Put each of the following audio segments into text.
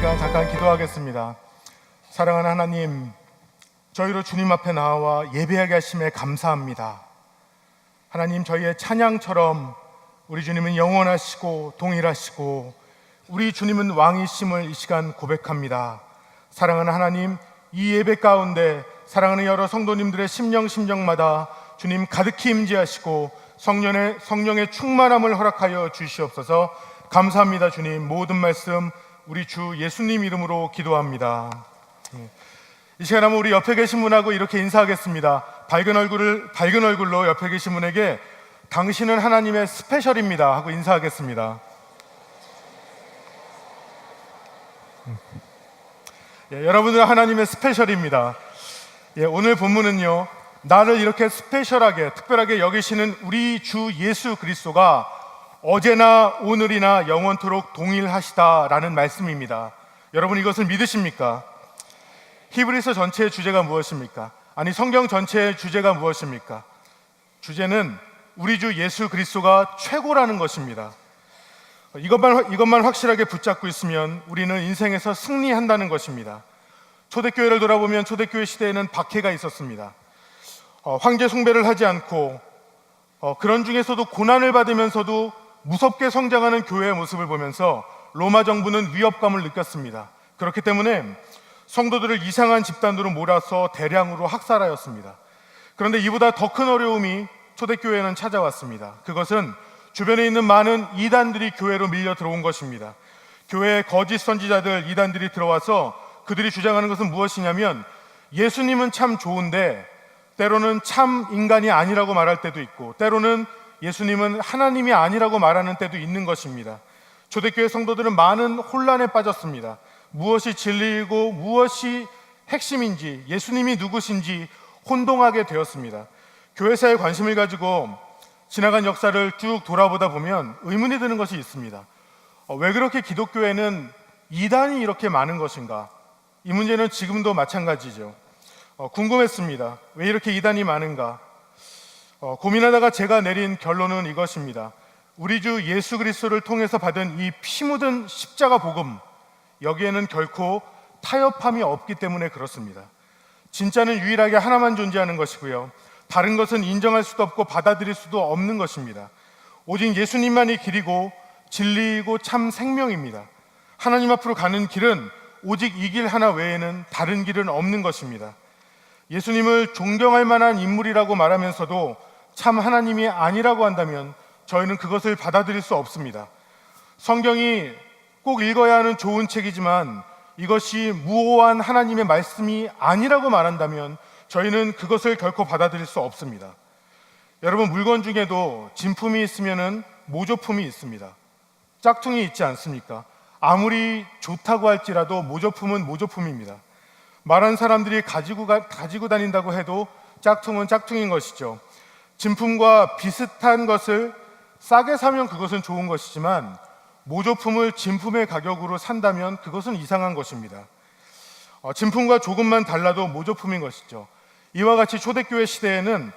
시간 잠깐 기도하겠습니다. 사랑하는 하나님, 저희로 주님 앞에 나와 예배하게 하심에 감사합니다. 하나님, 저희의 찬양처럼 우리 주님은 영원하시고 동일하시고 우리 주님은 왕이심을 이 시간 고백합니다. 사랑하는 하나님, 이 예배 가운데 사랑하는 여러 성도님들의 심령마다 주님 가득히 임재하시고 성령의 충만함을 허락하여 주시옵소서. 감사합니다. 주님, 모든 말씀 우리 주 예수님 이름으로 기도합니다. 이 시간 한번 우리 옆에 계신 분하고 이렇게 인사하겠습니다. 밝은 얼굴로 옆에 계신 분에게 당신은 하나님의 스페셜입니다 하고 인사하겠습니다. 여러분은 하나님의 스페셜입니다. 오늘 본문은요, 나를 이렇게 스페셜하게 특별하게 여기시는 우리 주 예수 그리스도가 어제나 오늘이나 영원토록 동일하시다라는 말씀입니다. 여러분, 이것을 믿으십니까? 히브리서 전체의 주제가 무엇입니까? 아니, 성경 전체의 주제가 무엇입니까? 주제는 우리 주 예수 그리스도가 최고라는 것입니다. 이것만 확실하게 붙잡고 있으면 우리는 인생에서 승리한다는 것입니다. 초대교회를 돌아보면 초대교회 시대에는 박해가 있었습니다. 황제 숭배를 하지 않고 그런 중에서도 고난을 받으면서도 무섭게 성장하는 교회의 모습을 보면서 로마 정부는 위협감을 느꼈습니다. 그렇기 때문에 성도들을 이상한 집단으로 몰아서 대량으로 학살하였습니다. 그런데 이보다 더 큰 어려움이 초대교회에는 찾아왔습니다. 그것은 주변에 있는 많은 이단들이 교회로 밀려 들어온 것입니다. 교회에 거짓 선지자들, 이단들이 들어와서 그들이 주장하는 것은 무엇이냐면 예수님은 참 좋은데 때로는 참 인간이 아니라고 말할 때도 있고 때로는 예수님은 하나님이 아니라고 말하는 때도 있는 것입니다. 초대교회 성도들은 많은 혼란에 빠졌습니다. 무엇이 진리이고 무엇이 핵심인지, 예수님이 누구신지 혼동하게 되었습니다. 교회사에 관심을 가지고 지나간 역사를 쭉 돌아보다 보면 의문이 드는 것이 있습니다. 왜 그렇게 기독교에는 이단이 이렇게 많은 것인가? 이 문제는 지금도 마찬가지죠. 궁금했습니다. 왜 이렇게 이단이 많은가? 고민하다가 제가 내린 결론은 이것입니다. 우리 주 예수 그리스도를 통해서 받은 이 피 묻은 십자가 복음, 여기에는 결코 타협함이 없기 때문에 그렇습니다. 진짜는 유일하게 하나만 존재하는 것이고요, 다른 것은 인정할 수도 없고 받아들일 수도 없는 것입니다. 오직 예수님만이 길이고 진리이고 참 생명입니다. 하나님 앞으로 가는 길은 오직 이 길 하나 외에는 다른 길은 없는 것입니다. 예수님을 존경할 만한 인물이라고 말하면서도 참 하나님이 아니라고 한다면 저희는 그것을 받아들일 수 없습니다. 성경이 꼭 읽어야 하는 좋은 책이지만 이것이 무오한 하나님의 말씀이 아니라고 말한다면 저희는 그것을 결코 받아들일 수 없습니다. 여러분, 물건 중에도 진품이 있으면 모조품이 있습니다. 짝퉁이 있지 않습니까? 아무리 좋다고 할지라도 모조품은 모조품입니다. 말한 사람들이 가지고 다닌다고 해도 짝퉁은 짝퉁인 것이죠. 진품과 비슷한 것을 싸게 사면 그것은 좋은 것이지만 모조품을 진품의 가격으로 산다면 그것은 이상한 것입니다. 진품과 조금만 달라도 모조품인 것이죠. 이와 같이 초대교회 시대에는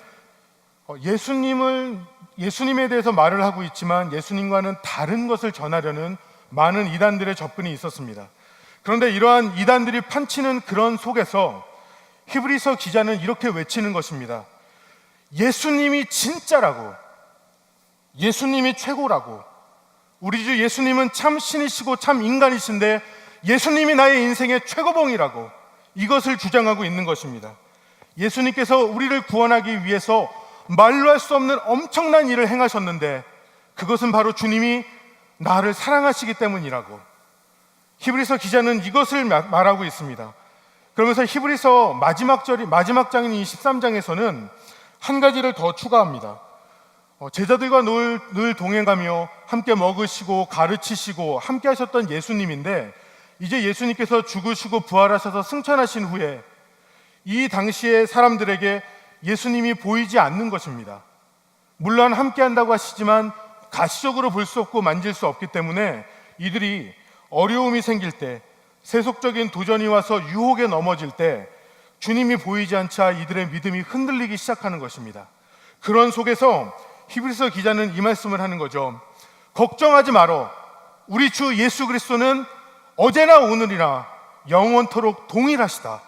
예수님에 대해서 말을 하고 있지만 예수님과는 다른 것을 전하려는 많은 이단들의 접근이 있었습니다. 그런데 이러한 이단들이 판치는 그런 속에서 히브리서 기자는 이렇게 외치는 것입니다. 예수님이 진짜라고, 예수님이 최고라고, 우리 주 예수님은 참 신이시고 참 인간이신데 예수님이 나의 인생의 최고봉이라고, 이것을 주장하고 있는 것입니다. 예수님께서 우리를 구원하기 위해서 말로 할 수 없는 엄청난 일을 행하셨는데 그것은 바로 주님이 나를 사랑하시기 때문이라고 히브리서 기자는 이것을 말하고 있습니다. 그러면서 히브리서 마지막 장인 이 13장에서는 한 가지를 더 추가합니다. 제자들과 늘 동행하며 함께 먹으시고 가르치시고 함께 하셨던 예수님인데 이제 예수님께서 죽으시고 부활하셔서 승천하신 후에 이 당시의 사람들에게 예수님이 보이지 않는 것입니다. 물론 함께 한다고 하시지만 가시적으로 볼 수 없고 만질 수 없기 때문에 이들이 어려움이 생길 때, 세속적인 도전이 와서 유혹에 넘어질 때 주님이 보이지 않자 이들의 믿음이 흔들리기 시작하는 것입니다. 그런 속에서 히브리서 기자는 이 말씀을 하는 거죠. 걱정하지 말어. 우리 주 예수 그리스도는 어제나 오늘이나 영원토록 동일하시다.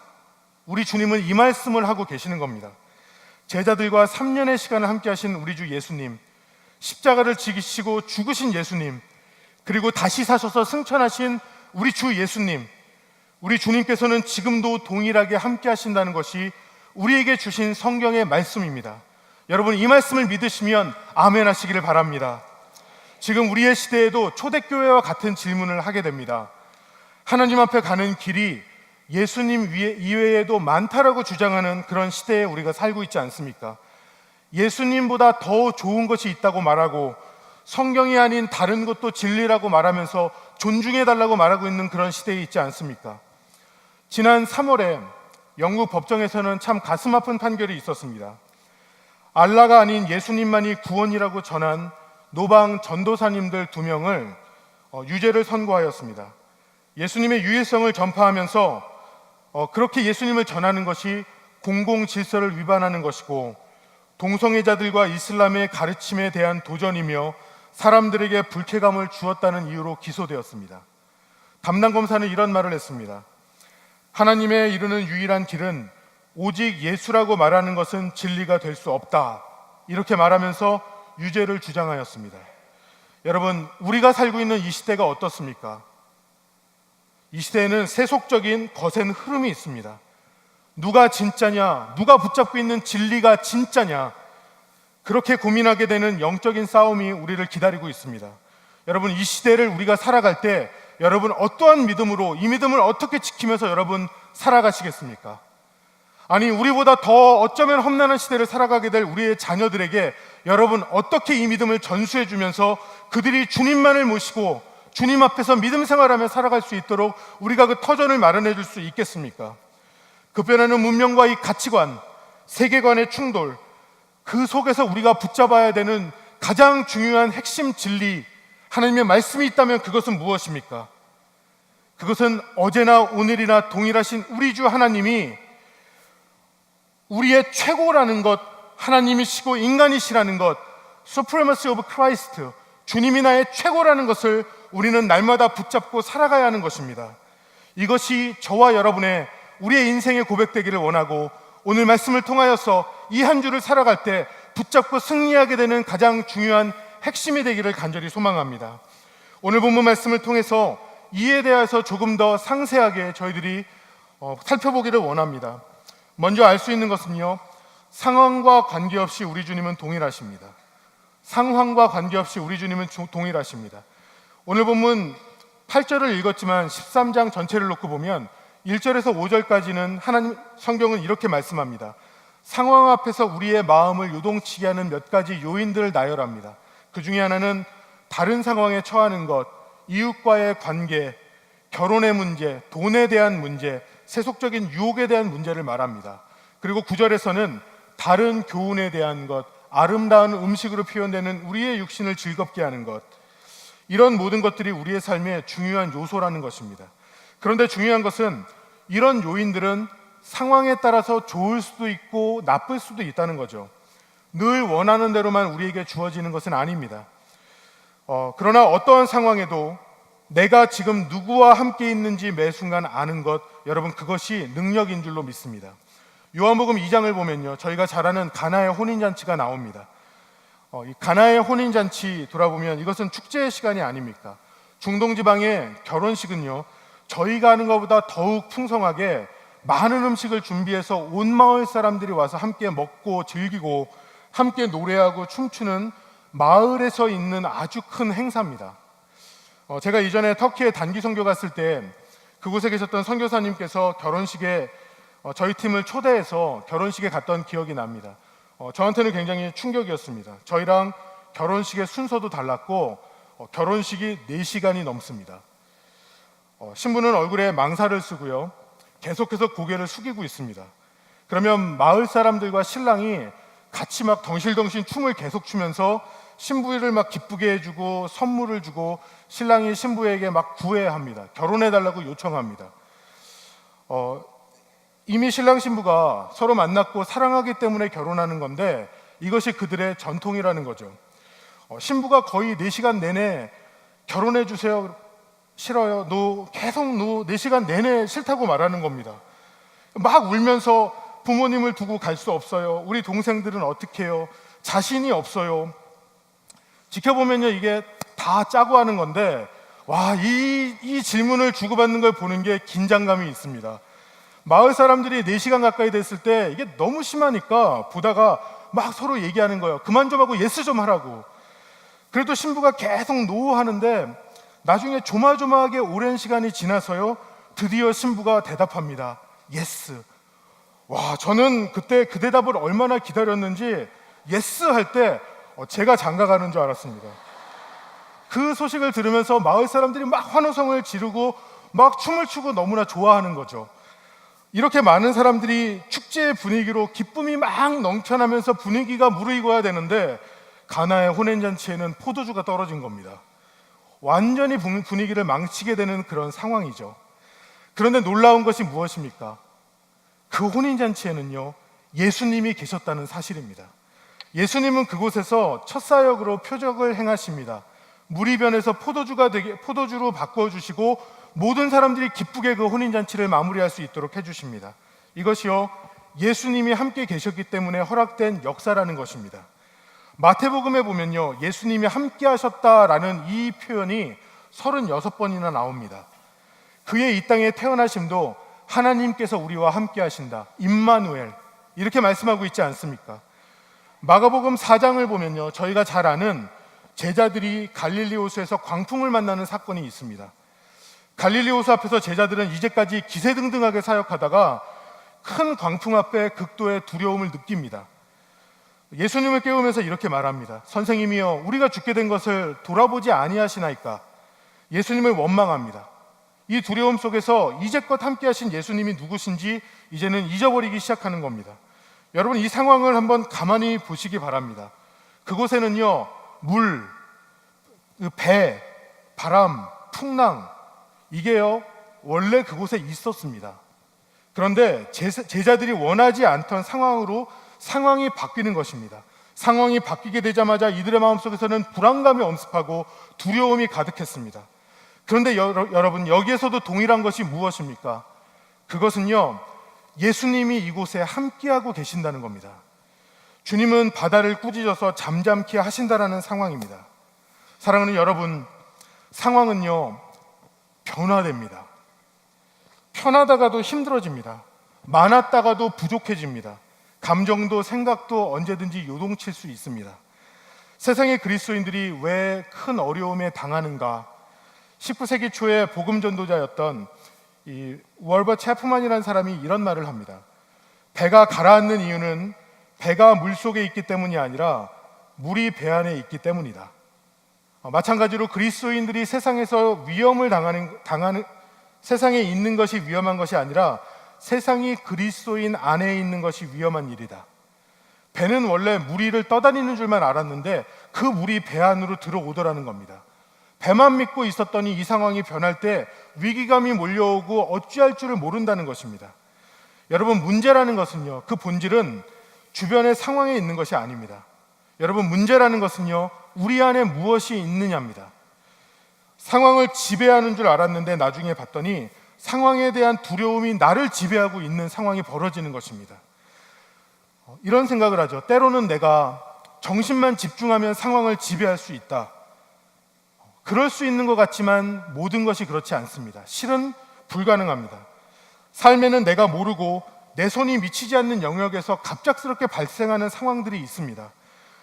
우리 주님은 이 말씀을 하고 계시는 겁니다. 제자들과 3년의 시간을 함께 하신 우리 주 예수님, 십자가를 지키시고 죽으신 예수님, 그리고 다시 사셔서 승천하신 우리 주 예수님, 우리 주님께서는 지금도 동일하게 함께 하신다는 것이 우리에게 주신 성경의 말씀입니다. 여러분, 이 말씀을 믿으시면 아멘 하시기를 바랍니다. 지금 우리의 시대에도 초대교회와 같은 질문을 하게 됩니다. 하나님 앞에 가는 길이 예수님 이외에도 많다라고 주장하는 그런 시대에 우리가 살고 있지 않습니까? 예수님보다 더 좋은 것이 있다고 말하고 성경이 아닌 다른 것도 진리라고 말하면서 존중해달라고 말하고 있는 그런 시대에 있지 않습니까? 지난 3월에 영국 법정에서는 참 가슴 아픈 판결이 있었습니다. 알라가 아닌 예수님만이 구원이라고 전한 노방 전도사님들 2명을 유죄를 선고하였습니다. 예수님의 유일성을 전파하면서 그렇게 예수님을 전하는 것이 공공질서를 위반하는 것이고 동성애자들과 이슬람의 가르침에 대한 도전이며 사람들에게 불쾌감을 주었다는 이유로 기소되었습니다. 담당 검사는 이런 말을 했습니다. 하나님에 이르는 유일한 길은 오직 예수라고 말하는 것은 진리가 될 수 없다. 이렇게 말하면서 유죄를 주장하였습니다. 여러분, 우리가 살고 있는 이 시대가 어떻습니까? 이 시대에는 세속적인 거센 흐름이 있습니다. 누가 진짜냐, 누가 붙잡고 있는 진리가 진짜냐, 그렇게 고민하게 되는 영적인 싸움이 우리를 기다리고 있습니다. 여러분, 이 시대를 우리가 살아갈 때 여러분 어떠한 믿음으로, 이 믿음을 어떻게 지키면서 여러분 살아가시겠습니까? 아니, 우리보다 더 어쩌면 험난한 시대를 살아가게 될 우리의 자녀들에게 여러분 어떻게 이 믿음을 전수해 주면서 그들이 주님만을 모시고 주님 앞에서 믿음 생활하며 살아갈 수 있도록 우리가 그 터전을 마련해 줄 수 있겠습니까? 급변하는 문명과 이 가치관, 세계관의 충돌, 그 속에서 우리가 붙잡아야 되는 가장 중요한 핵심 진리, 하나님의 말씀이 있다면 그것은 무엇입니까? 그것은 어제나 오늘이나 동일하신 우리 주 하나님이 우리의 최고라는 것, 하나님이시고 인간이시라는 것, Supremacy of Christ, 주님이 나의 최고라는 것을 우리는 날마다 붙잡고 살아가야 하는 것입니다. 이것이 저와 여러분의 우리의 인생의 고백되기를 원하고 오늘 말씀을 통하여서 이 한 주를 살아갈 때 붙잡고 승리하게 되는 가장 중요한 핵심이 되기를 간절히 소망합니다. 오늘 본문 말씀을 통해서 이에 대해서 조금 더 상세하게 저희들이 살펴보기를 원합니다. 먼저 알 수 있는 것은요, 상황과 관계없이 우리 주님은 동일하십니다. 상황과 관계없이 우리 주님은 동일하십니다. 오늘 본문 8절을 읽었지만 13장 전체를 놓고 보면 1절에서 5절까지는 하나님 성경은 이렇게 말씀합니다. 상황 앞에서 우리의 마음을 요동치게 하는 몇 가지 요인들을 나열합니다. 그 중에 하나는 다른 상황에 처하는 것, 이웃과의 관계, 결혼의 문제, 돈에 대한 문제, 세속적인 유혹에 대한 문제를 말합니다. 그리고 9절에서는 다른 교훈에 대한 것, 아름다운 음식으로 표현되는 우리의 육신을 즐겁게 하는 것, 이런 모든 것들이 우리의 삶의 중요한 요소라는 것입니다. 그런데 중요한 것은 이런 요인들은 상황에 따라서 좋을 수도 있고 나쁠 수도 있다는 거죠. 늘 원하는 대로만 우리에게 주어지는 것은 아닙니다. 그러나 어떠한 상황에도 내가 지금 누구와 함께 있는지 매 순간 아는 것, 여러분 그것이 능력인 줄로 믿습니다. 요한복음 2장을 보면요, 저희가 잘 아는 가나의 혼인잔치가 나옵니다. 이 가나의 혼인잔치 돌아보면 이것은 축제의 시간이 아닙니까? 중동 지방의 결혼식은요, 저희가 아는 것보다 더욱 풍성하게 많은 음식을 준비해서 온 마을 사람들이 와서 함께 먹고 즐기고 함께 노래하고 춤추는 마을에서 있는 아주 큰 행사입니다. 제가 이전에 터키에 단기 선교 갔을 때 그곳에 계셨던 선교사님께서 결혼식에 저희 팀을 초대해서 결혼식에 갔던 기억이 납니다. 저한테는 굉장히 충격이었습니다. 저희랑 결혼식의 순서도 달랐고 결혼식이 4시간이 넘습니다. 신부는 얼굴에 망사를 쓰고요, 계속해서 고개를 숙이고 있습니다. 그러면 마을 사람들과 신랑이 같이 막 덩실덩실 춤을 계속 추면서 신부를 막 기쁘게 해주고 선물을 주고 신랑이 신부에게 막 구애합니다. 결혼해달라고 요청합니다. 이미 신랑 신부가 서로 만났고 사랑하기 때문에 결혼하는 건데 이것이 그들의 전통이라는 거죠. 신부가 거의 4시간 내내 결혼해 주세요, 싫어요. 노. 계속 노. 4시간 내내 싫다고 말하는 겁니다. 막 울면서 부모님을 두고 갈 수 없어요. 우리 동생들은 어떻게 해요? 자신이 없어요. 지켜보면요, 이게 다 짜고 하는 건데, 와, 이 질문을 주고받는 걸 보는 게 긴장감이 있습니다. 마을 사람들이 4시간 가까이 됐을 때 이게 너무 심하니까 보다가 막 서로 얘기하는 거예요. 그만 좀 하고 예스 좀 하라고. 그래도 신부가 계속 노 하는데 나중에 조마조마하게 오랜 시간이 지나서요, 드디어 신부가 대답합니다. 예스. 와, 저는 그때 그 대답을 얼마나 기다렸는지 예스 할 때 제가 장가가는 줄 알았습니다. 그 소식을 들으면서 마을 사람들이 막 환호성을 지르고 막 춤을 추고 너무나 좋아하는 거죠. 이렇게 많은 사람들이 축제의 분위기로 기쁨이 막 넘쳐나면서 분위기가 무르익어야 되는데 가나의 혼인잔치에는 포도주가 떨어진 겁니다. 완전히 분위기를 망치게 되는 그런 상황이죠. 그런데 놀라운 것이 무엇입니까? 그 혼인잔치에는요, 예수님이 계셨다는 사실입니다. 예수님은 그곳에서 첫 사역으로 표적을 행하십니다. 물이 변해서 포도주로 바꿔주시고 모든 사람들이 기쁘게 그 혼인잔치를 마무리할 수 있도록 해주십니다. 이것이요, 예수님이 함께 계셨기 때문에 허락된 역사라는 것입니다. 마태복음에 보면요, 예수님이 함께 하셨다라는 이 표현이 36번이나 나옵니다. 그의 이 땅에 태어나심도 하나님께서 우리와 함께 하신다, 임마누엘, 이렇게 말씀하고 있지 않습니까? 마가복음 4장을 보면요, 저희가 잘 아는 제자들이 갈릴리 호수에서 광풍을 만나는 사건이 있습니다. 갈릴리 호수 앞에서 제자들은 이제까지 기세등등하게 사역하다가 큰 광풍 앞에 극도의 두려움을 느낍니다. 예수님을 깨우면서 이렇게 말합니다. 선생님이여, 우리가 죽게 된 것을 돌아보지 아니하시나이까? 예수님을 원망합니다. 이 두려움 속에서 이제껏 함께 하신 예수님이 누구신지 이제는 잊어버리기 시작하는 겁니다. 여러분, 이 상황을 한번 가만히 보시기 바랍니다. 그곳에는요, 물, 배, 바람, 풍랑, 이게요, 원래 그곳에 있었습니다. 그런데 제자들이 원하지 않던 상황으로 상황이 바뀌는 것입니다. 상황이 바뀌게 되자마자 이들의 마음속에서는 불안감이 엄습하고 두려움이 가득했습니다. 그런데 여러분, 여기에서도 동일한 것이 무엇입니까? 그것은요, 예수님이 이곳에 함께하고 계신다는 겁니다. 주님은 바다를 꾸짖어서 잠잠케 하신다라는 상황입니다. 사랑하는 여러분, 상황은요, 변화됩니다. 편하다가도 힘들어집니다. 많았다가도 부족해집니다. 감정도 생각도 언제든지 요동칠 수 있습니다. 세상의 그리스도인들이 왜 큰 어려움에 당하는가? 19세기 초에 복음 전도자였던 이 월버 체프만이라는 사람이 이런 말을 합니다. 배가 가라앉는 이유는 배가 물속에 있기 때문이 아니라 물이 배 안에 있기 때문이다. 마찬가지로 그리스도인들이 세상에서 위험을 당하는 세상에 있는 것이 위험한 것이 아니라 세상이 그리스도인 안에 있는 것이 위험한 일이다. 배는 원래 물 위를 떠다니는 줄만 알았는데 그 물이 배 안으로 들어오더라는 겁니다. 배만 믿고 있었더니 이 상황이 변할 때 위기감이 몰려오고 어찌할 줄을 모른다는 것입니다. 여러분, 문제라는 것은요, 그 본질은 주변의 상황에 있는 것이 아닙니다. 여러분, 문제라는 것은요, 우리 안에 무엇이 있느냐입니다. 상황을 지배하는 줄 알았는데 나중에 봤더니 상황에 대한 두려움이 나를 지배하고 있는 상황이 벌어지는 것입니다. 이런 생각을 하죠. 때로는 내가 정신만 집중하면 상황을 지배할 수 있다. 그럴 수 있는 것 같지만 모든 것이 그렇지 않습니다. 실은 불가능합니다. 삶에는 내가 모르고 내 손이 미치지 않는 영역에서 갑작스럽게 발생하는 상황들이 있습니다.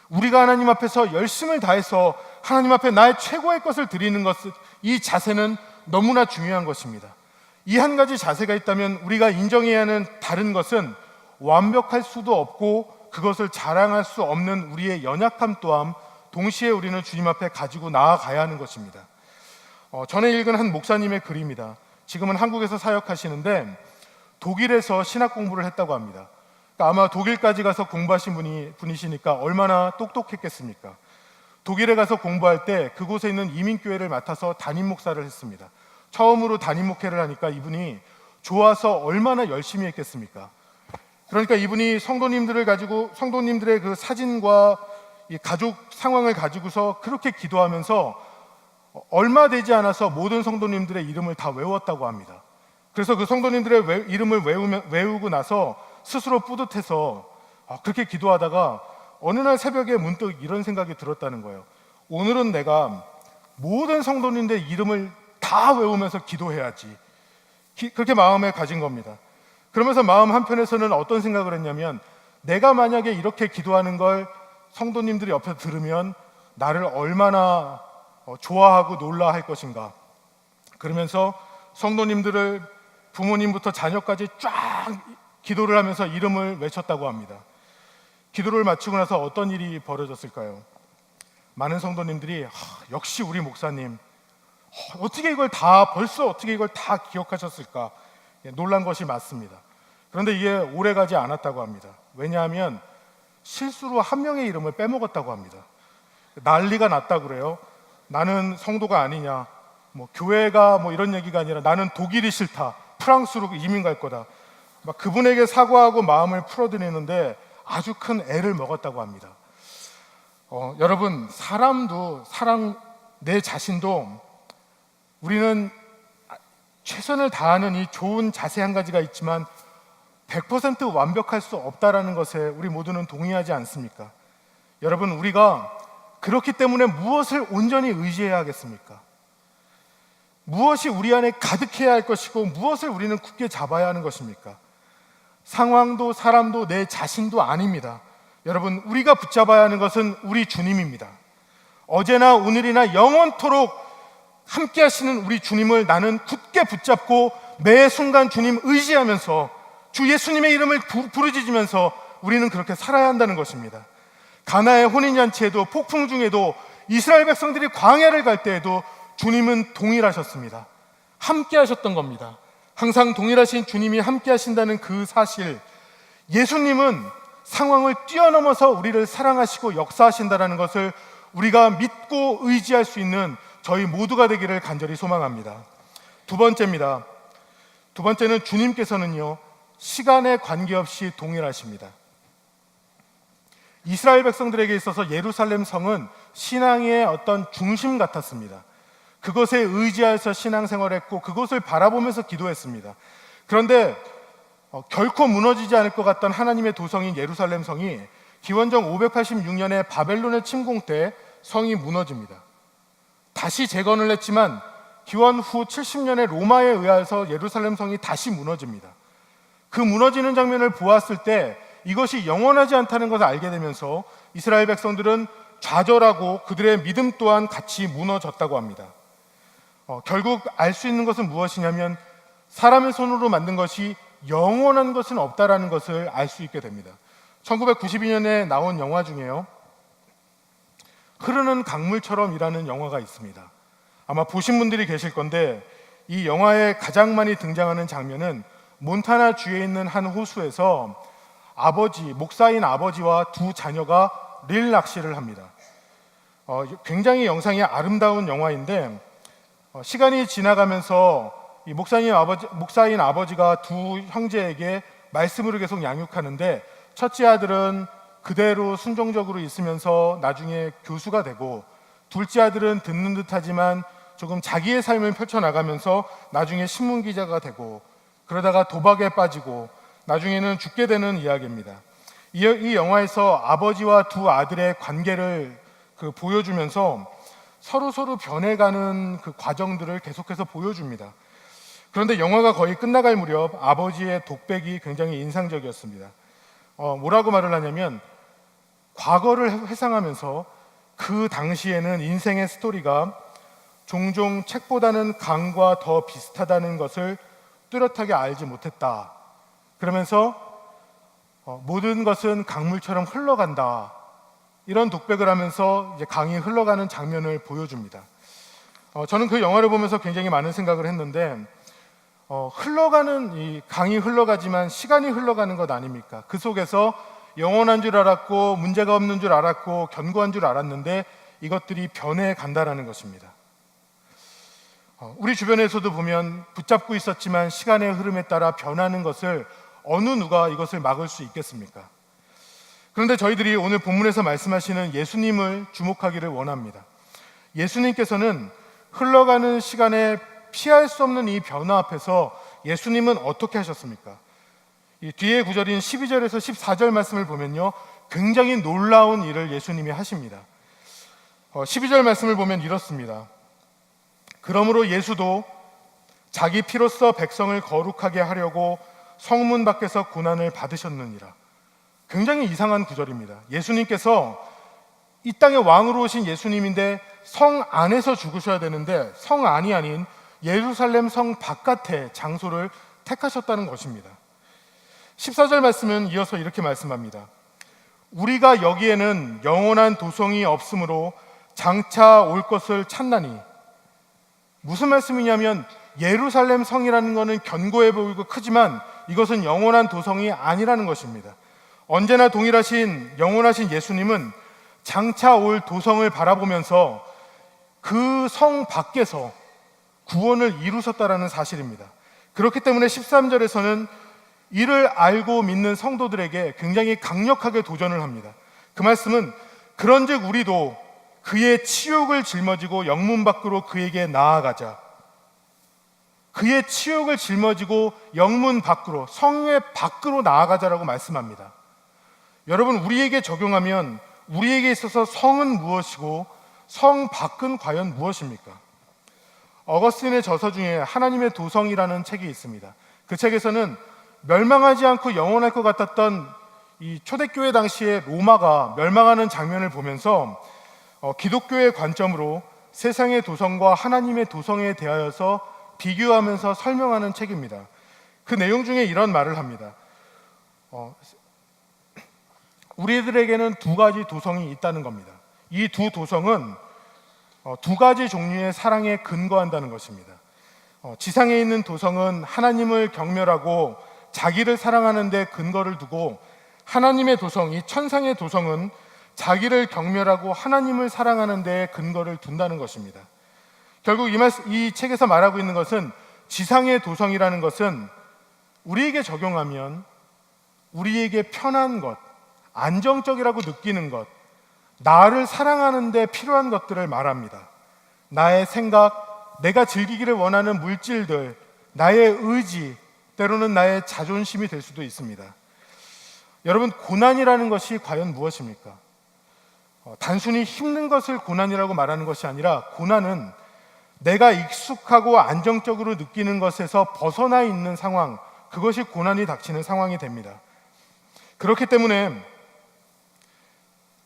우리가 하나님 앞에서 열심을 다해서 하나님 앞에 나의 최고의 것을 드리는 것, 이 자세는 너무나 중요한 것입니다. 이 한 가지 자세가 있다면 우리가 인정해야 하는 다른 것은 완벽할 수도 없고 그것을 자랑할 수 없는 우리의 연약함 또한 동시에 우리는 주님 앞에 가지고 나아가야 하는 것입니다. 전에 읽은 한 목사님의 글입니다. 지금은 한국에서 사역하시는데 독일에서 신학 공부를 했다고 합니다. 그러니까 아마 독일까지 가서 공부하신 분이시니까 얼마나 똑똑했겠습니까? 독일에 가서 공부할 때 그곳에 있는 이민교회를 맡아서 담임 목사를 했습니다. 처음으로 담임 목회를 하니까 이분이 좋아서 얼마나 열심히 했겠습니까? 그러니까 이분이 성도님들의 그 사진과 이 가족 상황을 가지고서 그렇게 기도하면서 얼마 되지 않아서 모든 성도님들의 이름을 다 외웠다고 합니다. 그래서 그 성도님들의 이름을 외우고 나서 스스로 뿌듯해서 그렇게 기도하다가 어느 날 새벽에 문득 이런 생각이 들었다는 거예요. 오늘은 내가 모든 성도님들의 이름을 다 외우면서 기도해야지. 그렇게 마음에 가진 겁니다. 그러면서 마음 한편에서는 어떤 생각을 했냐면, 내가 만약에 이렇게 기도하는 걸 성도님들이 옆에서 들으면 나를 얼마나 좋아하고 놀라 할 것인가. 그러면서 성도님들을 부모님부터 자녀까지 쫙 기도를 하면서 이름을 외쳤다고 합니다. 기도를 마치고 나서 어떤 일이 벌어졌을까요? 많은 성도님들이 역시 우리 목사님, 벌써 어떻게 이걸 다 기억하셨을까? 놀란 것이 맞습니다. 그런데 이게 오래 가지 않았다고 합니다. 왜냐하면 실수로 한 명의 이름을 빼먹었다고 합니다. 난리가 났다고 그래요. 나는 성도가 아니냐, 교회가 이런 얘기가 아니라 나는 독일이 싫다, 프랑스로 이민 갈 거다. 그분에게 사과하고 마음을 풀어드리는데 아주 큰 애를 먹었다고 합니다. 여러분, 내 자신도 우리는 최선을 다하는 이 좋은 자세 한 가지가 있지만 100% 완벽할 수 없다라는 것에 우리 모두는 동의하지 않습니까? 여러분, 우리가 그렇기 때문에 무엇을 온전히 의지해야 하겠습니까? 무엇이 우리 안에 가득해야 할 것이고 무엇을 우리는 굳게 잡아야 하는 것입니까? 상황도 사람도 내 자신도 아닙니다. 여러분, 우리가 붙잡아야 하는 것은 우리 주님입니다. 어제나 오늘이나 영원토록 함께 하시는 우리 주님을 나는 굳게 붙잡고 매 순간 주님 의지하면서 주 예수님의 이름을 부르짖으면서 우리는 그렇게 살아야 한다는 것입니다. 가나의 혼인잔치에도, 폭풍 중에도, 이스라엘 백성들이 광야를 갈 때에도 주님은 동일하셨습니다. 함께 하셨던 겁니다. 항상 동일하신 주님이 함께 하신다는 그 사실, 예수님은 상황을 뛰어넘어서 우리를 사랑하시고 역사하신다는 것을 우리가 믿고 의지할 수 있는 저희 모두가 되기를 간절히 소망합니다. 두 번째입니다. 두 번째는 주님께서는요, 시간에 관계없이 동일하십니다. 이스라엘 백성들에게 있어서 예루살렘 성은 신앙의 어떤 중심 같았습니다. 그것에 의지하여서 신앙생활했고 그것을 바라보면서 기도했습니다. 그런데 결코 무너지지 않을 것 같던 하나님의 도성인 예루살렘 성이 기원전 586년에 바벨론의 침공 때 성이 무너집니다. 다시 재건을 했지만 기원 후 70년에 로마에 의해서 예루살렘 성이 다시 무너집니다. 그 무너지는 장면을 보았을 때 이것이 영원하지 않다는 것을 알게 되면서 이스라엘 백성들은 좌절하고 그들의 믿음 또한 같이 무너졌다고 합니다. 결국 알 수 있는 것은 무엇이냐면 사람의 손으로 만든 것이 영원한 것은 없다라는 것을 알 수 있게 됩니다. 1992년에 나온 영화 중에요, 흐르는 강물처럼이라는 영화가 있습니다. 아마 보신 분들이 계실 건데, 이 영화에 가장 많이 등장하는 장면은 몬타나 주에 있는 한 호수에서 목사인 아버지와 두 자녀가 릴 낚시를 합니다. 굉장히 영상이 아름다운 영화인데, 시간이 지나가면서 이 목사인 아버지가 두 형제에게 말씀으로 계속 양육하는데, 첫째 아들은 그대로 순종적으로 있으면서 나중에 교수가 되고, 둘째 아들은 듣는 듯하지만 조금 자기의 삶을 펼쳐나가면서 나중에 신문기자가 되고, 그러다가 도박에 빠지고 나중에는 죽게 되는 이야기입니다. 이 영화에서 아버지와 두 아들의 관계를 보여주면서 서로 변해가는 그 과정들을 계속해서 보여줍니다. 그런데 영화가 거의 끝나갈 무렵 아버지의 독백이 굉장히 인상적이었습니다. 뭐라고 말을 하냐면, 과거를 회상하면서 그 당시에는 인생의 스토리가 종종 책보다는 강과 더 비슷하다는 것을 뚜렷하게 알지 못했다. 그러면서 모든 것은 강물처럼 흘러간다, 이런 독백을 하면서 이제 강이 흘러가는 장면을 보여줍니다. 저는 그 영화를 보면서 굉장히 많은 생각을 했는데, 흘러가는 이 강이 흘러가지만 시간이 흘러가는 것 아닙니까? 그 속에서 영원한 줄 알았고 문제가 없는 줄 알았고 견고한 줄 알았는데 이것들이 변해 간다라는 것입니다. 우리 주변에서도 보면 붙잡고 있었지만 시간의 흐름에 따라 변하는 것을 어느 누가 이것을 막을 수 있겠습니까? 그런데 저희들이 오늘 본문에서 말씀하시는 예수님을 주목하기를 원합니다. 예수님께서는 흘러가는 시간에 피할 수 없는 이 변화 앞에서 예수님은 어떻게 하셨습니까? 이 뒤에 구절인 12절에서 14절 말씀을 보면요, 굉장히 놀라운 일을 예수님이 하십니다. 12절 말씀을 보면 이렇습니다. 그러므로 예수도 자기 피로써 백성을 거룩하게 하려고 성문 밖에서 고난을 받으셨느니라. 굉장히 이상한 구절입니다. 예수님께서 이 땅의 왕으로 오신 예수님인데 성 안에서 죽으셔야 되는데 성 안이 아닌 예루살렘 성 바깥의 장소를 택하셨다는 것입니다. 14절 말씀은 이어서 이렇게 말씀합니다. 우리가 여기에는 영원한 도성이 없으므로 장차 올 것을 찾나니. 무슨 말씀이냐면 예루살렘 성이라는 것은 견고해 보이고 크지만 이것은 영원한 도성이 아니라는 것입니다. 언제나 동일하신 영원하신 예수님은 장차 올 도성을 바라보면서 그 성 밖에서 구원을 이루셨다라는 사실입니다. 그렇기 때문에 13절에서는 이를 알고 믿는 성도들에게 굉장히 강력하게 도전을 합니다. 그 말씀은 그런즉 우리도 그의 치욕을 짊어지고 영문 밖으로 그에게 나아가자. 그의 치욕을 짊어지고 영문 밖으로, 성의 밖으로 나아가자라고 말씀합니다. 여러분, 우리에게 적용하면 우리에게 있어서 성은 무엇이고 성 밖은 과연 무엇입니까? 어거스틴의 저서 중에 하나님의 도성이라는 책이 있습니다. 그 책에서는 멸망하지 않고 영원할 것 같았던 이 초대교회 당시에 로마가 멸망하는 장면을 보면서 기독교의 관점으로 세상의 도성과 하나님의 도성에 대하여서 비교하면서 설명하는 책입니다. 그 내용 중에 이런 말을 합니다. 우리들에게는 두 가지 도성이 있다는 겁니다. 이 두 도성은 두 가지 종류의 사랑에 근거한다는 것입니다. 지상에 있는 도성은 하나님을 경멸하고 자기를 사랑하는 데 근거를 두고, 하나님의 도성, 이 천상의 도성은 자기를 경멸하고 하나님을 사랑하는 데 근거를 둔다는 것입니다. 결국 이 책에서 말하고 있는 것은 지상의 도성이라는 것은 우리에게 적용하면 우리에게 편한 것, 안정적이라고 느끼는 것, 나를 사랑하는 데 필요한 것들을 말합니다. 나의 생각, 내가 즐기기를 원하는 물질들, 나의 의지, 때로는 나의 자존심이 될 수도 있습니다. 여러분, 고난이라는 것이 과연 무엇입니까? 단순히 힘든 것을 고난이라고 말하는 것이 아니라, 고난은 내가 익숙하고 안정적으로 느끼는 것에서 벗어나 있는 상황, 그것이 고난이 닥치는 상황이 됩니다. 그렇기 때문에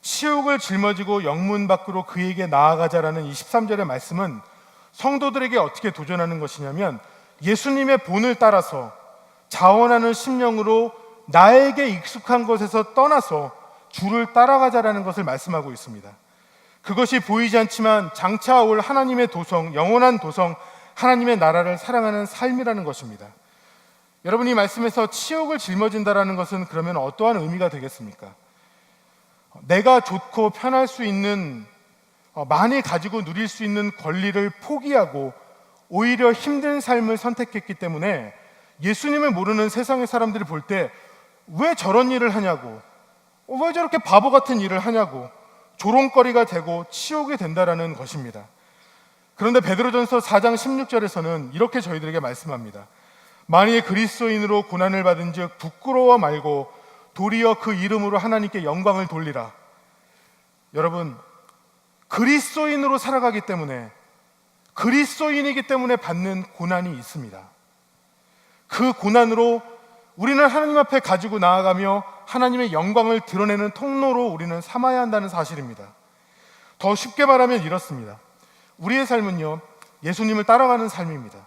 치욕을 짊어지고 영문 밖으로 그에게 나아가자라는 이 13절의 말씀은 성도들에게 어떻게 도전하는 것이냐면, 예수님의 본을 따라서 자원하는 심령으로 나에게 익숙한 것에서 떠나서 주를 따라가자라는 것을 말씀하고 있습니다. 그것이 보이지 않지만 장차 올 하나님의 도성, 영원한 도성, 하나님의 나라를 사랑하는 삶이라는 것입니다. 여러분, 이 말씀에서 치욕을 짊어진다라는 것은 그러면 어떠한 의미가 되겠습니까? 내가 좋고 편할 수 있는, 많이 가지고 누릴 수 있는 권리를 포기하고 오히려 힘든 삶을 선택했기 때문에 예수님을 모르는 세상의 사람들이 볼 때 왜 저런 일을 하냐고, 왜 저렇게 바보 같은 일을 하냐고 조롱거리가 되고 치욕이 된다라는 것입니다. 그런데 베드로전서 4장 16절에서는 이렇게 저희들에게 말씀합니다. 만일 그리스도인으로 고난을 받은즉 부끄러워 말고 도리어 그 이름으로 하나님께 영광을 돌리라. 여러분, 그리스도인으로 살아가기 때문에, 그리스도인이기 때문에 받는 고난이 있습니다. 그 고난으로 우리는 하나님 앞에 가지고 나아가며 하나님의 영광을 드러내는 통로로 우리는 삼아야 한다는 사실입니다. 더 쉽게 말하면 이렇습니다. 우리의 삶은요, 예수님을 따라가는 삶입니다.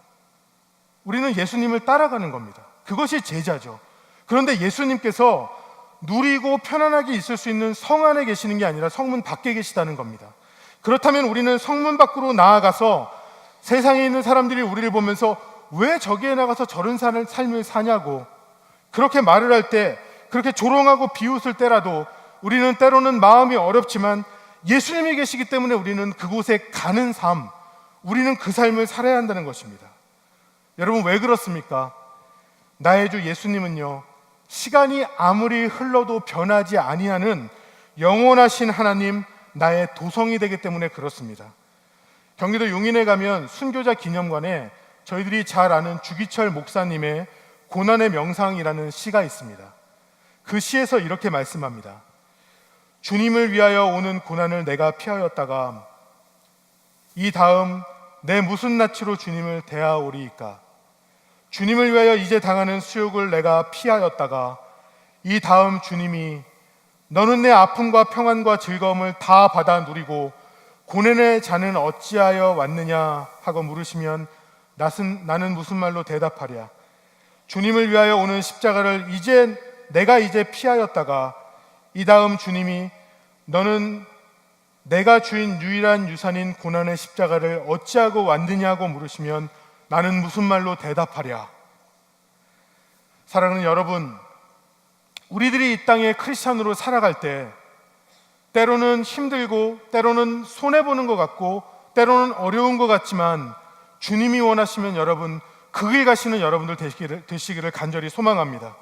우리는 예수님을 따라가는 겁니다. 그것이 제자죠. 그런데 예수님께서 누리고 편안하게 있을 수 있는 성 안에 계시는 게 아니라 성문 밖에 계시다는 겁니다. 그렇다면 우리는 성문 밖으로 나아가서 세상에 있는 사람들이 우리를 보면서 왜 저기에 나가서 저런 삶을 사냐고 그렇게 말을 할 때, 그렇게 조롱하고 비웃을 때라도 우리는 때로는 마음이 어렵지만 예수님이 계시기 때문에 우리는 그곳에 가는 삶, 우리는 그 삶을 살아야 한다는 것입니다. 여러분, 왜 그렇습니까? 나의 주 예수님은요, 시간이 아무리 흘러도 변하지 아니하는 영원하신 하나님, 나의 도성이 되기 때문에 그렇습니다. 경기도 용인에 가면 순교자 기념관에 저희들이 잘 아는 주기철 목사님의 고난의 명상이라는 시가 있습니다. 그 시에서 이렇게 말씀합니다. 주님을 위하여 오는 고난을 내가 피하였다가 이 다음 내 무슨 낯으로 주님을 대하오리이까. 주님을 위하여 이제 당하는 수욕을 내가 피하였다가 이 다음 주님이 너는 내 아픔과 평안과 즐거움을 다 받아 누리고 고난의 자는 어찌하여 왔느냐 하고 물으시면 나는 무슨 말로 대답하랴. 주님을 위하여 오는 십자가를 내가 이제 피하였다가 이 다음 주님이 너는 내가 주인 유일한 유산인 고난의 십자가를 어찌하고 왔느냐고 물으시면 나는 무슨 말로 대답하랴. 사랑하는 여러분, 우리들이 이 땅에 크리스찬으로 살아갈 때 때로는 힘들고 때로는 손해보는 것 같고 때로는 어려운 것 같지만 주님이 원하시면 여러분 그 길 가시는 여러분들 되시기를 간절히 소망합니다.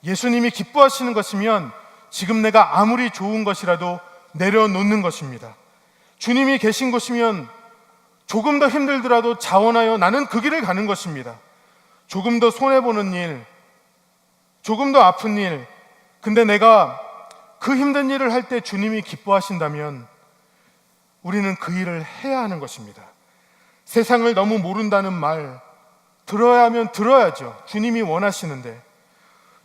예수님이 기뻐하시는 것이면 지금 내가 아무리 좋은 것이라도 내려놓는 것입니다. 주님이 계신 곳이면 조금 더 힘들더라도 자원하여 나는 그 길을 가는 것입니다. 조금 더 손해보는 일, 조금 더 아픈 일, 근데 내가 그 힘든 일을 할 때 주님이 기뻐하신다면 우리는 그 일을 해야 하는 것입니다. 세상을 너무 모른다는 말 들어야 하면 들어야죠. 주님이 원하시는데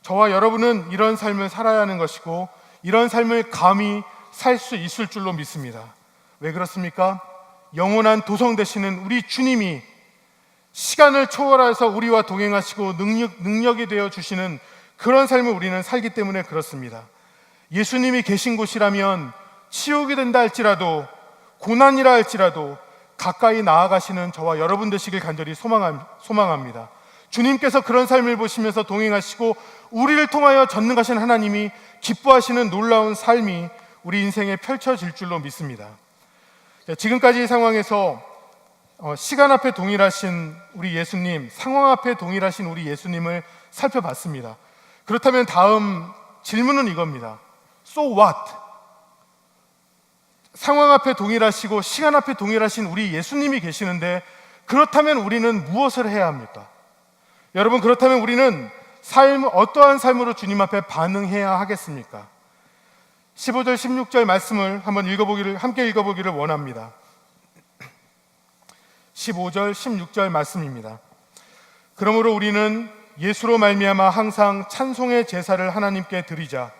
저와 여러분은 이런 삶을 살아야 하는 것이고 이런 삶을 감히 살 수 있을 줄로 믿습니다. 왜 그렇습니까? 영원한 도성 되시는 우리 주님이 시간을 초월해서 우리와 동행하시고 능력이 되어 주시는 그런 삶을 우리는 살기 때문에 그렇습니다. 예수님이 계신 곳이라면 치욕이 된다 할지라도 고난이라 할지라도 가까이 나아가시는 저와 여러분 되시길 간절히 소망합니다. 주님께서 그런 삶을 보시면서 동행하시고 우리를 통하여 전능하신 하나님이 기뻐하시는 놀라운 삶이 우리 인생에 펼쳐질 줄로 믿습니다. 지금까지 이 상황에서 시간 앞에 동일하신 우리 예수님, 상황 앞에 동일하신 우리 예수님을 살펴봤습니다. 그렇다면 다음 질문은 이겁니다. So what? 상황 앞에 동일하시고 시간 앞에 동일하신 우리 예수님이 계시는데 그렇다면 우리는 무엇을 해야 합니까? 여러분, 그렇다면 우리는 어떠한 삶으로 주님 앞에 반응해야 하겠습니까? 15절 16절 말씀을 함께 읽어보기를 원합니다. 15절 16절 말씀입니다. 그러므로 우리는 예수로 말미암아 항상 찬송의 제사를 하나님께 드리자.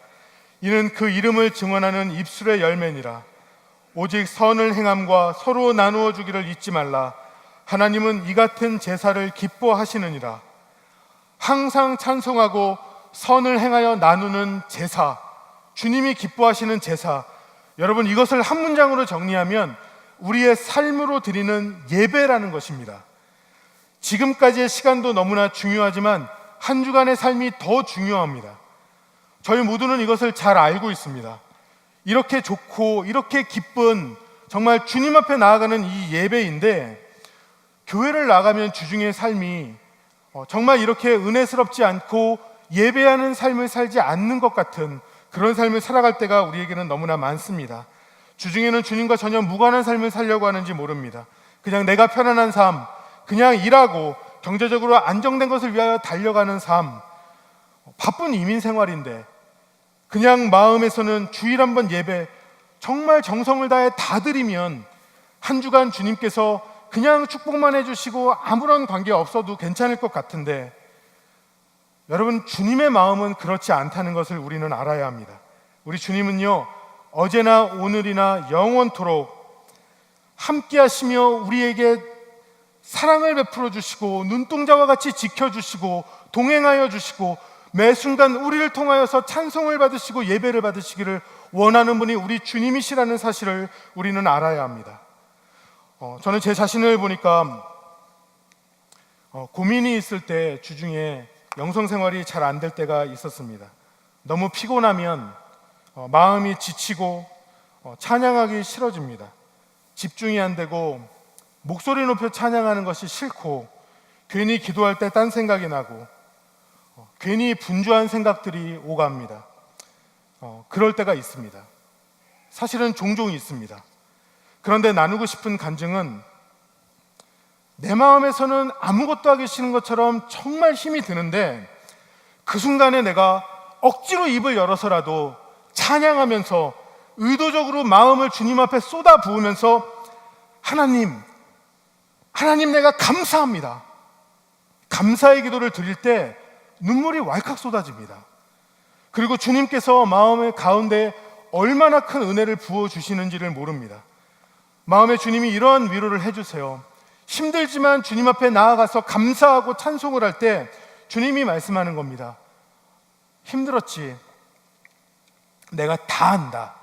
이는 그 이름을 증언하는 입술의 열매니라. 오직 선을 행함과 서로 나누어 주기를 잊지 말라. 하나님은 이 같은 제사를 기뻐하시느니라. 항상 찬송하고 선을 행하여 나누는 제사, 주님이 기뻐하시는 제사, 여러분 이것을 한 문장으로 정리하면 우리의 삶으로 드리는 예배라는 것입니다. 지금까지의 시간도 너무나 중요하지만 한 주간의 삶이 더 중요합니다. 저희 모두는 이것을 잘 알고 있습니다. 이렇게 좋고 이렇게 기쁜 정말 주님 앞에 나아가는 이 예배인데 교회를 나가면 주중의 삶이 정말 이렇게 은혜스럽지 않고 예배하는 삶을 살지 않는 것 같은 그런 삶을 살아갈 때가 우리에게는 너무나 많습니다. 주중에는 주님과 전혀 무관한 삶을 살려고 하는지 모릅니다. 그냥 내가 편안한 삶, 그냥 일하고 경제적으로 안정된 것을 위하여 달려가는 삶, 바쁜 이민 생활인데 그냥 마음에서는 주일 한번 예배 정말 정성을 다해 다 드리면 한 주간 주님께서 그냥 축복만 해주시고 아무런 관계 없어도 괜찮을 것 같은데 여러분, 주님의 마음은 그렇지 않다는 것을 우리는 알아야 합니다. 우리 주님은요, 어제나 오늘이나 영원토록 함께 하시며 우리에게 사랑을 베풀어 주시고 눈동자와 같이 지켜주시고 동행하여 주시고 매 순간 우리를 통하여서 찬송을 받으시고 예배를 받으시기를 원하는 분이 우리 주님이시라는 사실을 우리는 알아야 합니다. 저는 제 자신을 보니까 고민이 있을 때 주중에 영성생활이 잘 안 될 때가 있었습니다. 너무 피곤하면 마음이 지치고 찬양하기 싫어집니다. 집중이 안 되고 목소리 높여 찬양하는 것이 싫고 괜히 기도할 때 딴 생각이 나고 괜히 분주한 생각들이 오갑니다. 그럴 때가 있습니다. 사실은 종종 있습니다. 그런데 나누고 싶은 간증은 내 마음에서는 아무것도 하기 싫은 것처럼 정말 힘이 드는데 그 순간에 내가 억지로 입을 열어서라도 찬양하면서 의도적으로 마음을 주님 앞에 쏟아 부으면서 하나님 내가 감사합니다. 감사의 기도를 드릴 때 눈물이 왈칵 쏟아집니다. 그리고 주님께서 마음의 가운데 얼마나 큰 은혜를 부어주시는지를 모릅니다. 마음에 주님이 이러한 위로를 해주세요. 힘들지만 주님 앞에 나아가서 감사하고 찬송을 할 때 주님이 말씀하는 겁니다. 힘들었지? 내가 다 안다.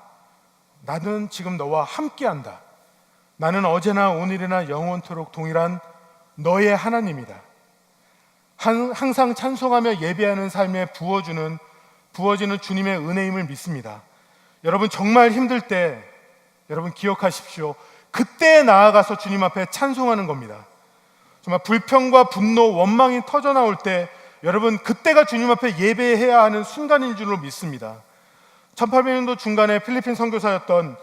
나는 지금 너와 함께한다. 나는 어제나 오늘이나 영원토록 동일한 너의 하나님이다. 항상 찬송하며 예배하는 삶에 부어지는 주님의 은혜임을 믿습니다. 여러분 정말 힘들 때 여러분 기억하십시오. 그때 나아가서 주님 앞에 찬송하는 겁니다. 정말 불평과 분노, 원망이 터져나올 때 여러분 그때가 주님 앞에 예배해야 하는 순간인 줄로 믿습니다. 1800년도 중간에 필리핀 선교사였던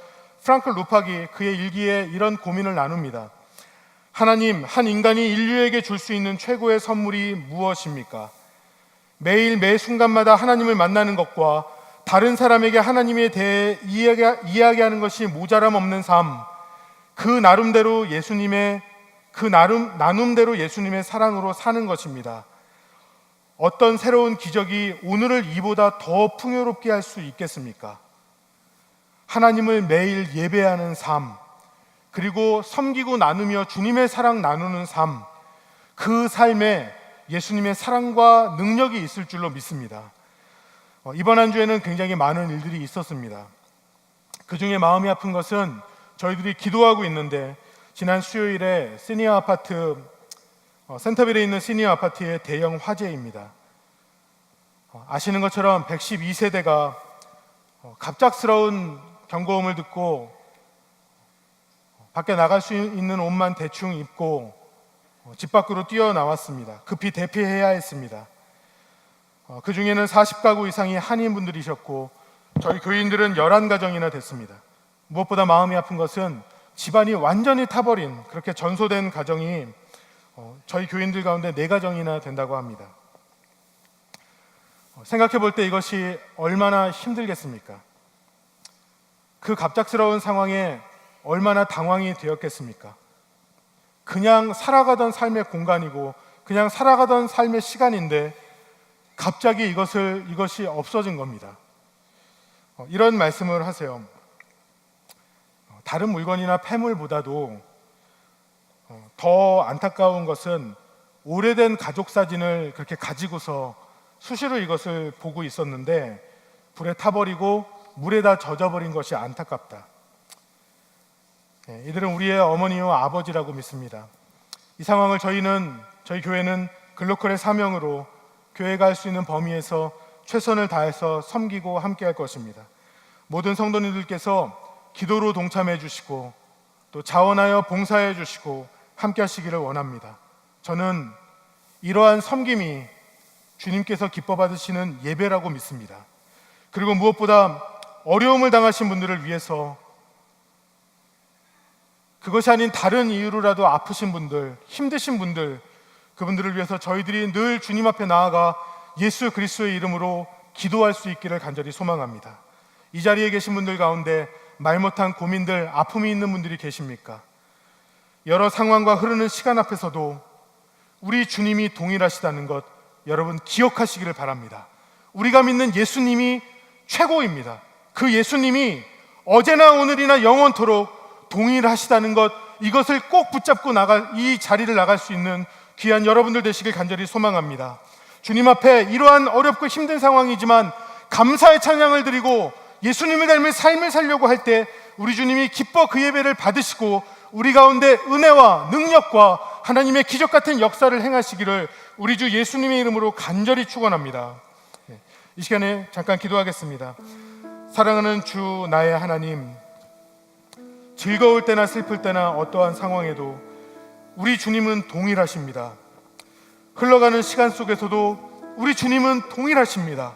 프랑클 루팍이 그의 일기에 이런 고민을 나눕니다. 하나님, 한 인간이 인류에게 줄 수 있는 최고의 선물이 무엇입니까? 매일 매 순간마다 하나님을 만나는 것과 다른 사람에게 하나님에 대해 이야기하는 것이 모자람 없는 삶, 나눔대로 예수님의 사랑으로 사는 것입니다. 어떤 새로운 기적이 오늘을 이보다 더 풍요롭게 할 수 있겠습니까? 하나님을 매일 예배하는 삶, 그리고 섬기고 나누며 주님의 사랑 나누는 삶, 그 삶에 예수님의 사랑과 능력이 있을 줄로 믿습니다. 이번 한 주에는 굉장히 많은 일들이 있었습니다. 그 중에 마음이 아픈 것은 저희들이 기도하고 있는데 지난 수요일에 시니어 아파트 센터빌에 있는 시니어 아파트의 대형 화재입니다. 아시는 것처럼 112세대가 갑작스러운 경고음을 듣고 밖에 나갈 수 있는 옷만 대충 입고 집 밖으로 뛰어나왔습니다. 급히 대피해야 했습니다. 그 중에는 40가구 이상이 한인분들이셨고 저희 교인들은 11가정이나 됐습니다. 무엇보다 마음이 아픈 것은 집안이 완전히 타버린 그렇게 전소된 가정이 저희 교인들 가운데 4가정이나 된다고 합니다. 생각해 볼 때 이것이 얼마나 힘들겠습니까? 그 갑작스러운 상황에 얼마나 당황이 되었겠습니까? 그냥 살아가던 삶의 공간이고 그냥 살아가던 삶의 시간인데 갑자기 이것이 없어진 겁니다. 이런 말씀을 하세요. 다른 물건이나 폐물보다도 더 안타까운 것은 오래된 가족 사진을 그렇게 가지고서 수시로 이것을 보고 있었는데 불에 타버리고 물에다 젖어버린 것이 안타깝다. 이들은 우리의 어머니와 아버지라고 믿습니다. 이 상황을 저희 교회는 글로컬의 사명으로 교회가 할 수 있는 범위에서 최선을 다해서 섬기고 함께할 것입니다. 모든 성도님들께서 기도로 동참해 주시고 또 자원하여 봉사해 주시고 함께 하시기를 원합니다. 저는 이러한 섬김이 주님께서 기뻐 받으시는 예배라고 믿습니다. 그리고 무엇보다 어려움을 당하신 분들을 위해서 그것이 아닌 다른 이유로라도 아프신 분들, 힘드신 분들, 그분들을 위해서 저희들이 늘 주님 앞에 나아가 예수 그리스도의 이름으로 기도할 수 있기를 간절히 소망합니다. 이 자리에 계신 분들 가운데 말 못한 고민들, 아픔이 있는 분들이 계십니까? 여러 상황과 흐르는 시간 앞에서도 우리 주님이 동일하시다는 것 여러분 기억하시기를 바랍니다. 우리가 믿는 예수님이 최고입니다. 그 예수님이 어제나 오늘이나 영원토록 동일하시다는 것, 이것을 꼭 붙잡고 이 자리를 나갈 수 있는 귀한 여러분들 되시길 간절히 소망합니다. 주님 앞에 이러한 어렵고 힘든 상황이지만 감사의 찬양을 드리고 예수님을 닮은 삶을 살려고 할 때 우리 주님이 기뻐 그 예배를 받으시고 우리 가운데 은혜와 능력과 하나님의 기적 같은 역사를 행하시기를 우리 주 예수님의 이름으로 간절히 축원합니다. 이 시간에 잠깐 기도하겠습니다. 사랑하는 주 나의 하나님, 즐거울 때나 슬플 때나 어떠한 상황에도 우리 주님은 동일하십니다. 흘러가는 시간 속에서도 우리 주님은 동일하십니다.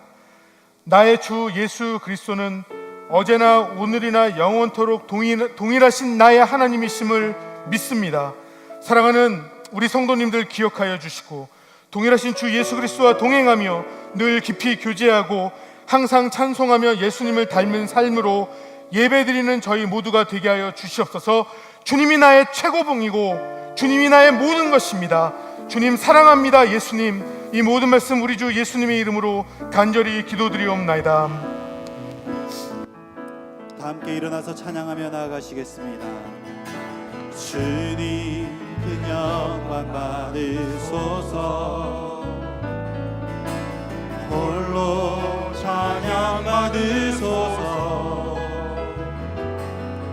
나의 주 예수 그리스도는 어제나 오늘이나 영원토록 동일하신 나의 하나님이심을 믿습니다. 사랑하는 우리 성도님들 기억하여 주시고 동일하신 주 예수 그리스도와 동행하며 늘 깊이 교제하고 항상 찬송하며 예수님을 닮은 삶으로 예배드리는 저희 모두가 되게 하여 주시옵소서. 주님이 나의 최고봉이고 주님이 나의 모든 것입니다. 주님 사랑합니다. 예수님, 이 모든 말씀 우리 주 예수님의 이름으로 간절히 기도드리옵나이다. 다 함께 일어나서 찬양하며 나아가시겠습니다. 주님 그 영광 받으소서, 홀로 찬양 받으소서.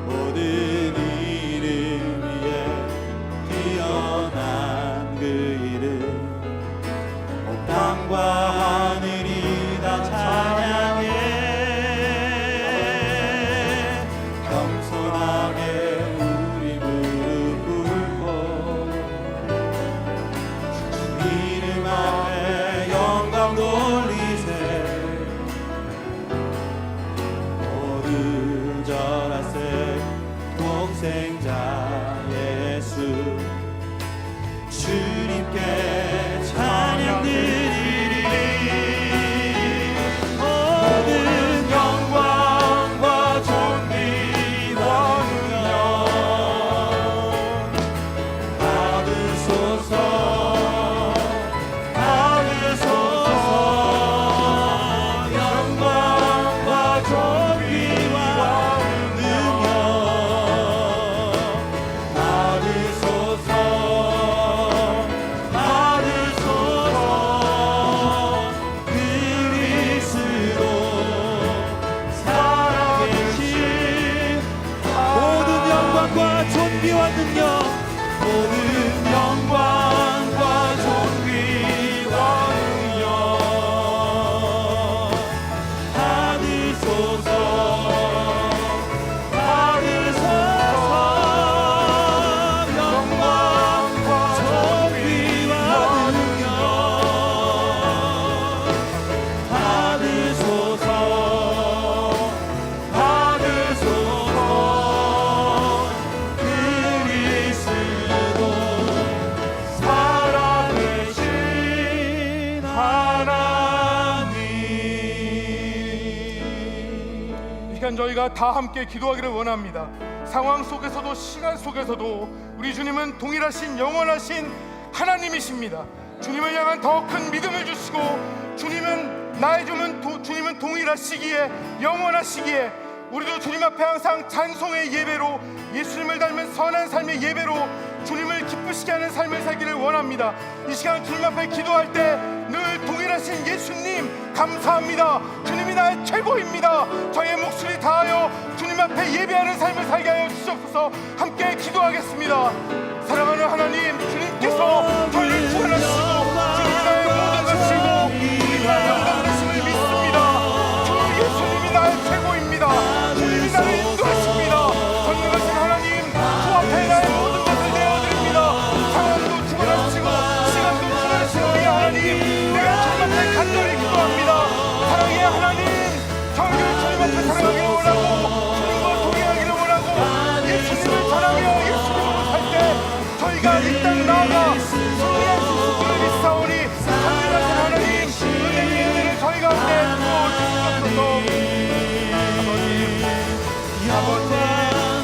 모든 이름 위에 뛰어난 그 이름, 온 땅과 하늘이 다 찬양해. 겸손하게 우리 무릎 꿇고 주 이름 앞에 영광 돌리세. 모두 절하세 동생자 예수, 주님께 찬양 드리리. 모든 영광과 존귀와 능력 받으소서, 받으소서. 영광과 존귀와 능력 받으소서, 받으소서. 그리스도 살아계신 모든 영광과 존귀와 능력, 모든 영광과 존귀와 능력 받으소서, 받으소서. 영광과 존귀와 능력 받으소서, 받으소서. 그리스도 살아계신 하나님. 이 시간 저희가 다 함께 기도하기를 원합니다. 상황 속에서도 시간 속에서도 우리 주님은 동일하신 영원하신 하나님이십니다. 주님을 향한 더 큰 믿음을 주시고 주님은 나의 주님은 동일하시기에 영원하시기에 우리도 주님 앞에 항상 찬송의 예배로 예수님을 닮은 선한 삶의 예배로 주님을 기쁘시게 하는 삶을 살기를 원합니다. 이 시간 주님 앞에 기도할 때 늘 동일하신 예수님 감사합니다. 주님이 나의 최고입니다. 저의 목소리 다하여 주님 앞에 예배하는 삶을 살게 하여 주시옵소서. 함께 기도하겠습니다. 사랑하는 하나님, 주님께서 저희를 구원하시고 주님이 나의 모든 것이고 주님이 나의 모든 것임을 믿습니다. 주 예수님이 나의 최고입니다. 주님이 나를 인도하십니다. 전능하신 하나님, 주 앞에 나의 모든 것을 내어드립니다. 상황도 주관하시고 시간도 주관하시는 우리 하나님, 내가 주님 앞에 간절히 기도합니다. 사랑의 하나님, 저희를 주님 앞에 사랑하기를 원하고 주님과 동행하기를 원하고 예수님을 전하며 예수님으로 살 때 저희가 이 땅 나아가 승리할 수 있을 줄 믿사오니 전능하신 하나님, 은혜의 은혜를 저희 가운데 부어주시옵소서. 아버지,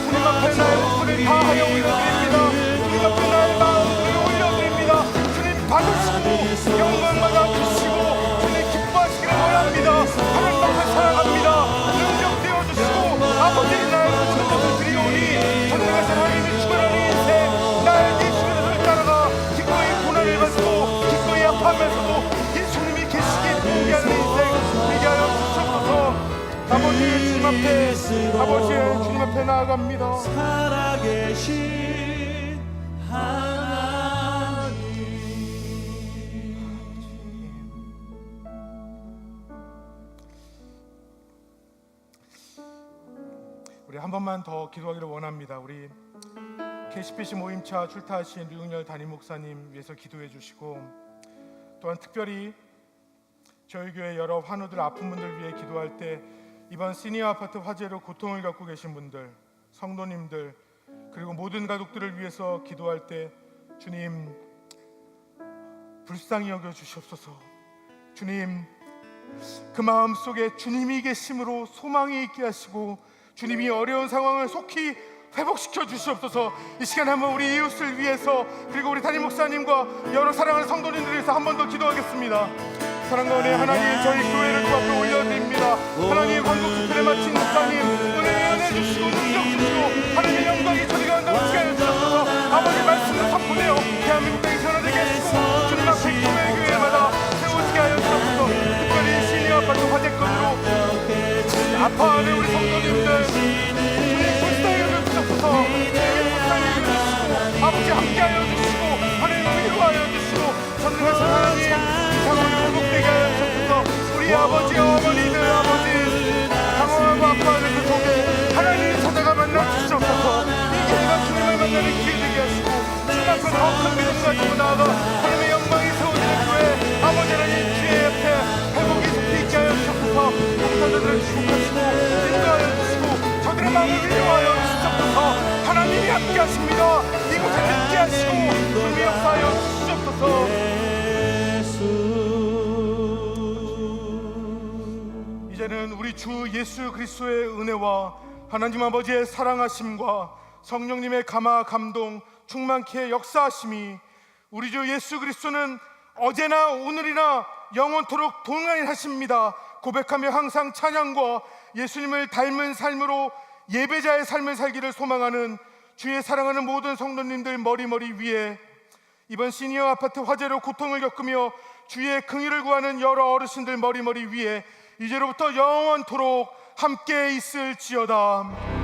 주님 앞에 나의 목소리를 다하여 올려드립니다. 주님 앞에 나의 마음을 올려드립니다. 주님 받으시고 영광마다 주시고 주님 기뻐하시기를 원합니다. 하나님 앞에 사랑합니다. 능력 되어주시고 아버지, 나의 모든 것을 드리오니 전능하신 하나님이 주관하는 인생, 나의 예수님을 따라가 기꺼이 고난을 받고 기꺼이 아파하면서도 예수님이 계시기에 포기하는 인생 되게 하여 주시옵소서. 아버지, 주님 앞에 나아갑니다. 살아계신 하나님. 우리 한 번만 더 기도하기를 원합니다. 우리 KCPC 모임차 출타하신 류은열 담임 목사님 위해서 기도해 주시고, 또한 특별히 저희 교회 여러 환우들, 아픈 분들 위해 기도할 때 이번 시니어 아파트 화재로 고통을 겪고 계신 분들, 성도님들, 그리고 모든 가족들을 위해서 기도할 때 주님 불쌍히 여겨 주시옵소서. 주님, 그 마음 속에 주님이 계심으로 소망이 있게 하시고 주님이 어려운 상황을 속히 회복시켜 주시옵소서. 이 시간 한번 우리 이웃을 위해서 그리고 우리 담임 목사님과 여러 사랑하는 성도님들을 위해서 한 번 더 기도하겠습니다. 사랑과 은혜 하나님, 저희 교회를 주 앞에 올려드립니다. 하나님, 한국 특별에 마친 목사님 은혜 은혜 주시고 능력 주시고 하나님의 영광이 저리가 한다고 시간을 주셔서 아버지 말씀을 선포되어 대한민국 땅에 전화되게 하시고 주님 앞에 교회마다 세우시게 하여 주옵소서. 특별히 시니어 아파트 화재 건으로 아파하는 우리 성도님들 주님 불쌍히 여겨주셔서 불쌍히 여겨주시고 아버지 함께하여 주시고 하나님 위로하여 주시고 전능하신 하나님 이 상황을 회복되게 하여 주셔서 우리 아버지 어머니들 아버지 당황하고 아파하는 그 속에 하나님을 찾아가 만나 주시옵소서. 이 기회가 주님을 만나는 기회 되게 하시고 주님 앞에 더 큰 믿음 가지고 나아가 하나님의 영광이 세워지는 교회 아버지 하나님 주의 옆에 회복이 속히 있게 하여 주셔서 목사들을 축복하시고 인도하여 주시고 저들의 마음을 위로하여 주시옵소서. 하나님이 함께 하십니다. 이곳에 함께 하시고 주님이 역사하여 주시옵소서. 이제는 우리 주 예수 그리스도의 은혜와 하나님 아버지의 사랑하심과 성령님의 감화 감동 충만케 역사하심이 우리 주 예수 그리스도는 어제나 오늘이나 영원토록 동일하십니다. 고백하며 항상 찬양과 예수님을 닮은 삶으로 예배자의 삶을 살기를 소망하는 주의 사랑하는 모든 성도님들 머리머리 위에 이번 시니어 아파트 화재로 고통을 겪으며 주의 긍휼을 구하는 여러 어르신들 머리머리 위에 이제로부터 영원토록 함께 있을지어다.